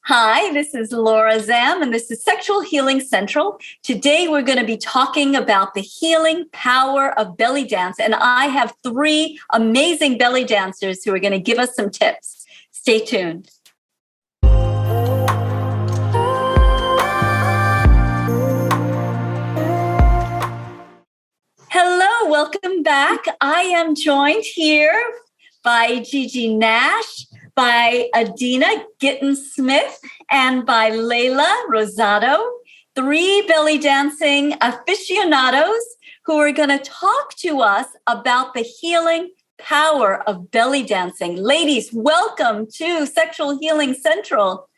Hi, this is Laura Zam, and this is Sexual Healing Central. Today, we're going to be talking about the healing power of belly dance, and I have 3 amazing belly dancers who are going to give us some tips. Stay tuned. Hello, welcome back. I am joined here by Gigi Nash, by Adina Gittin-Smith, and by Layla Rosado, 3 belly dancing aficionados who are going to talk to us about the healing power of belly dancing. Ladies, welcome to Sexual Healing Central.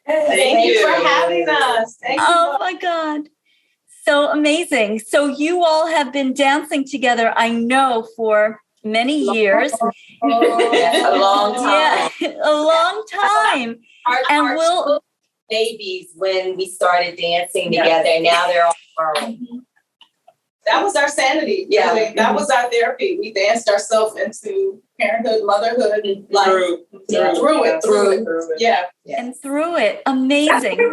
Thank you for having us. Thank you. Oh my God. So amazing. So you all have been dancing together, I know, for many years. A long time. Yeah, a long time. And we'll babies when we started dancing together. And now they're all grown. That was our sanity. Yeah. That was our therapy. We danced ourselves into parenthood, motherhood, and life. Through it. Yeah. And through it. Amazing.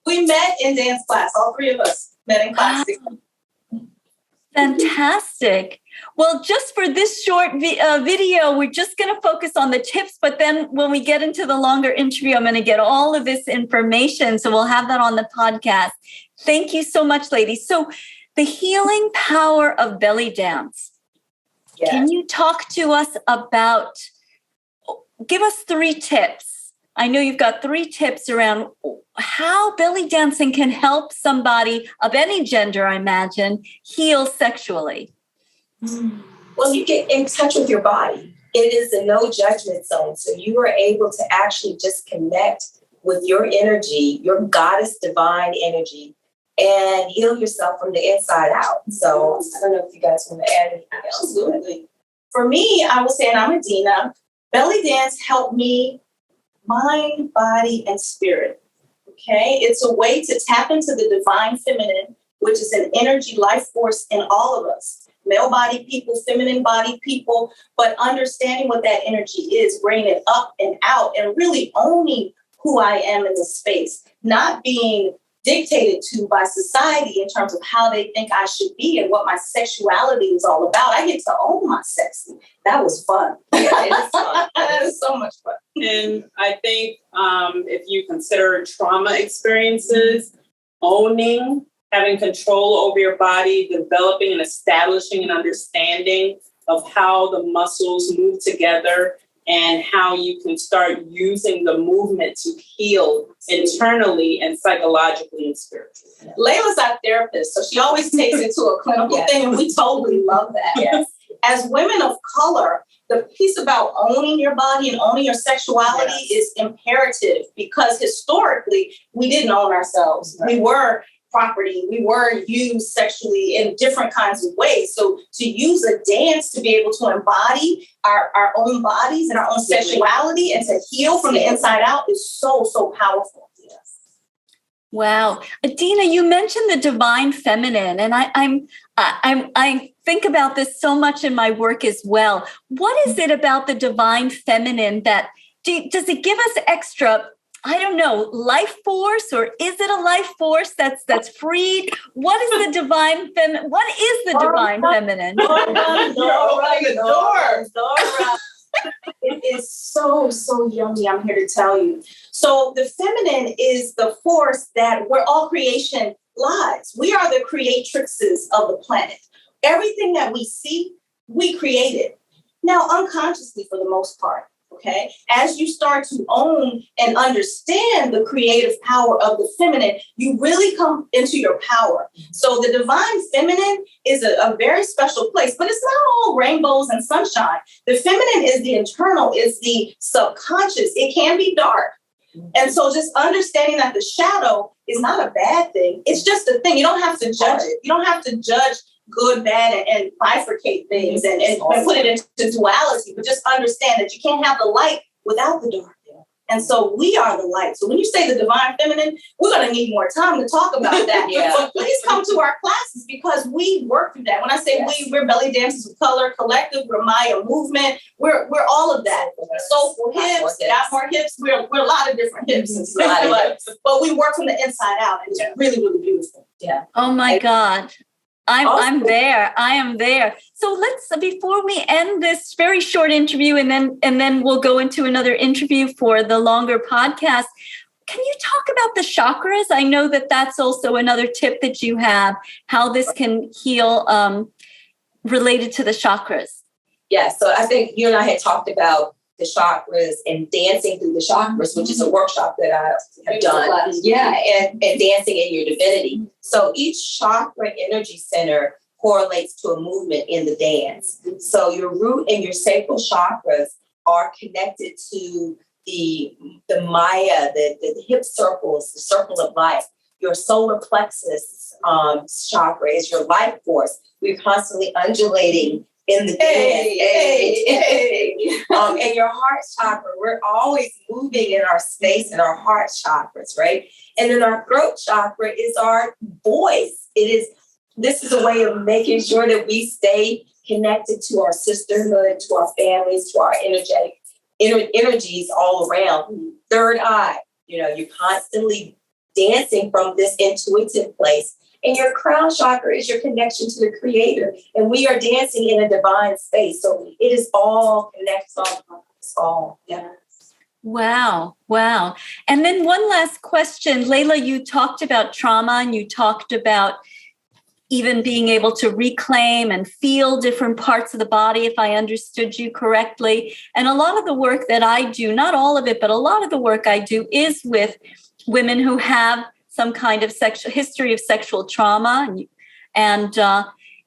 We met in dance class. All 3 of us met in class. Fantastic. Well, just for this short video, we're just going to focus on the tips. But then when we get into the longer interview, I'm going to get all of this information. So we'll have that on the podcast. Thank you so much, ladies. So the healing power of belly dance. Yes. Can you talk to us about, give us 3 tips. I know you've got 3 tips around how belly dancing can help somebody of any gender, I imagine, heal sexually. Well, you get in touch with your body. It is a no judgment zone. So you are able to actually just connect with your energy, your goddess divine energy, and heal yourself from the inside out. So I don't know if you guys want to add anything else. Absolutely. For me, I will say, and I'm Adina, belly dance helped me mind, body, and spirit. Okay? It's a way to tap into the divine feminine, which is an energy life force in all of us. Male body people, feminine body people, but understanding what that energy is, bringing it up and out, and really owning who I am in this space, not being dictated to by society in terms of how they think I should be and what my sexuality is all about. I get to own my sex. That was fun. Yeah, it is fun. That is so much fun. And I think if you consider trauma experiences, owning, having control over your body, developing and establishing an understanding of how the muscles move together and how you can start using the movement to heal internally and psychologically and spiritually. Layla's our therapist, so she always takes it to a clinical thing, and we totally love that. Yes. As women of color, the piece about owning your body and owning your sexuality is imperative, because historically, we didn't own ourselves. Right. We were property. We were used sexually in different kinds of ways. So to use a dance to be able to embody our own bodies and our own sexuality and to heal from the inside out is so, so powerful. Yes. Wow. Adina, you mentioned the divine feminine, and I think about this so much in my work as well. What is it about the divine feminine that does it give us extra, I don't know, life force, or is it a life force that's freed? What is the divine feminine? What is the divine feminine? It is so, so yummy. I'm here to tell you. So the feminine is the force that where all creation lies. We are the creatrixes of the planet. Everything that we see, we created. Now, unconsciously for the most part. Okay. As you start to own and understand the creative power of the feminine, you really come into your power. So the divine feminine is a very special place, but it's not all rainbows and sunshine. The feminine is the internal, is the subconscious. It can be dark. And so just understanding that the shadow is not a bad thing. It's just a thing. You don't have to judge it. You don't have to judge good, bad, and bifurcate things and put it into duality, but just understand that you can't have the light without the dark. And so we are the light. So when you say the divine feminine, we're going to need more time to talk about that. So please come to our classes because we work through that. When I say we're Belly Dancers of Color Collective, we're MhayaMovement, we're all of that. Soulful hips, got more hips. We're a lot of different hips, but we work from the inside out, and it's really, really beautiful. Yeah. Oh my God. I'm there. I am there. So let's, before we end this very short interview, and then we'll go into another interview for the longer podcast. Can you talk about the chakras? I know that that's also another tip that you have, how this can heal related to the chakras. Yeah. So I think you and I had talked about the chakras and dancing through the chakras, which is a workshop that I have done. Yeah, and dancing in your divinity. So each chakra energy center correlates to a movement in the dance. So your root and your sacral chakras are connected to the Maya, the hip circles, the circle of life. Your solar plexus chakra is your life force. We're constantly undulating in the dance. And your heart chakra, we're always moving in our space in our heart chakras, right? And then our throat chakra is our voice. This is a way of making sure that we stay connected to our sisterhood, to our families, to our energies all around. Third eye, you're constantly dancing from this intuitive place. And your crown chakra is your connection to the creator. And we are dancing in a divine space. So it is all connected. It's all. Yeah. Wow. And then one last question. Layla, you talked about trauma and you talked about even being able to reclaim and feel different parts of the body, if I understood you correctly. And a lot of the work that I do, not all of it, but a lot of the work I do is with women who have some kind of history of sexual trauma. And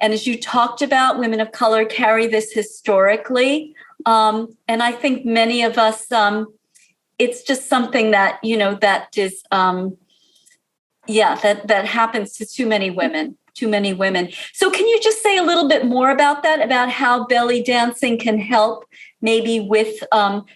as you talked about, women of color carry this historically. And I think many of us, it's just something that, that is, that happens to too many women. So can you just say a little bit more about that, about how belly dancing can help maybe with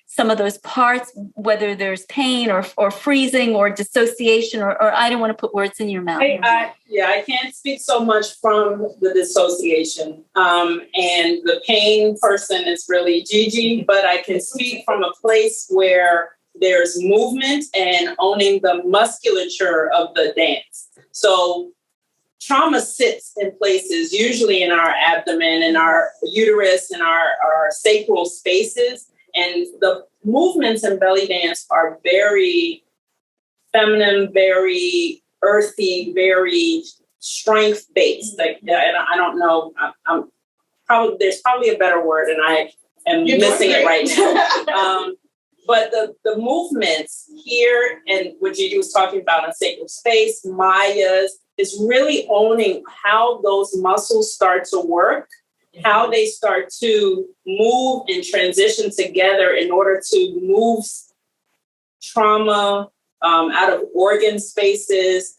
some of those parts, whether there's pain or freezing or dissociation, or I don't want to put words in your mouth. I can't speak so much from the dissociation. And the pain person is really Gigi, but I can speak from a place where there's movement and owning the musculature of the dance. So trauma sits in places, usually in our abdomen, in our uterus, in our sacral spaces. And the movements in belly dance are very feminine, very earthy, very strength-based. And I don't know, there's probably a better word, and I am missing it right now. But the movements here, and what Gigi was talking about in sacral space, Maya's, is really owning how those muscles start to work, how they start to move and transition together in order to move trauma out of organ spaces,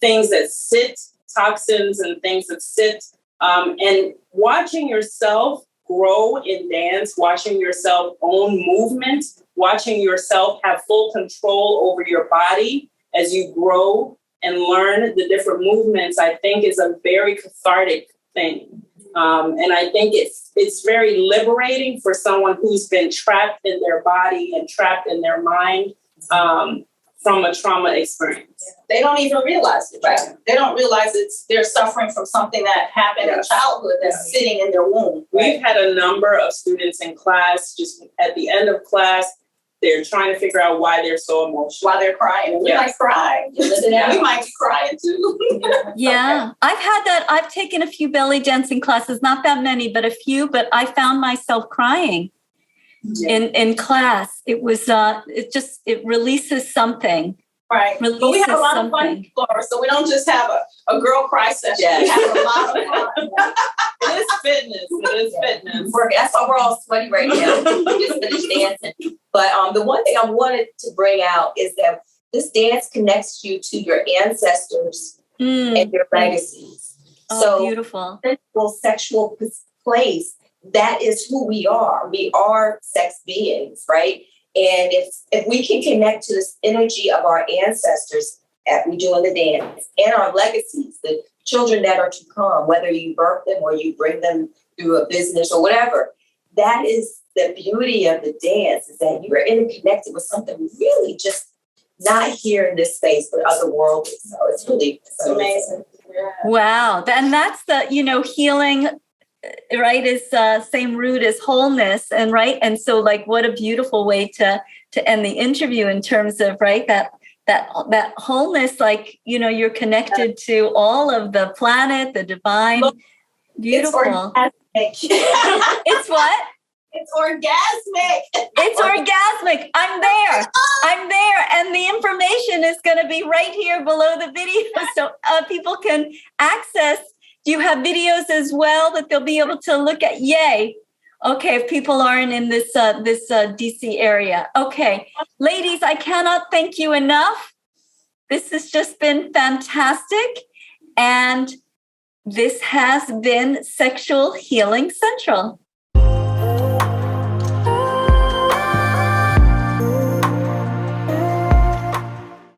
things that sit, toxins and things that sit, and watching yourself grow in dance, watching yourself own movement, watching yourself have full control over your body as you grow and learn the different movements, I think is a very cathartic thing. And I think it's very liberating for someone who's been trapped in their body and trapped in their mind from a trauma experience. They don't even realize it, right? They don't realize they're suffering from something that happened in childhood that's sitting in their womb. We've had a number of students in class, just at the end of class, they're trying to figure out why they're so emotional. Why they're crying. We might cry. We might be crying too. Yeah, I've had that. I've taken a few belly dancing classes, not that many, but a few, but I found myself crying in class. It was, it releases something. Right. But we have a lot of fun, Laura, so we don't just have a girl cry session. Yeah. We have a lot of fun. It is fitness. That's why we're all sweaty right now. We just finished dancing. But the one thing I wanted to bring out is that this dance connects you to your ancestors and your legacies. Oh, so beautiful. Sexual place, that is who we are. We are sex beings, right? And if we can connect to this energy of our ancestors, as we do in the dance, and our legacies, the children that are to come, whether you birth them or you bring them through a business or whatever, that is the beauty of the dance, is that you are interconnected with something really just not here in this space, but otherworldly. So it's really amazing. Yeah. Wow. And that's the, healing, right, is same root as wholeness. And right. And so like, what a beautiful way to end the interview in terms of, right, that wholeness, like, you're connected to all of the planet, the divine. Beautiful. It's what? It's orgasmic. It's orgasmic. I'm there. And the information is going to be right here below the video. So people can access. Do you have videos as well that they'll be able to look at? Yay. Okay. If people aren't in this DC area. Okay. Ladies, I cannot thank you enough. This has just been fantastic. And this has been Sexual Healing Central.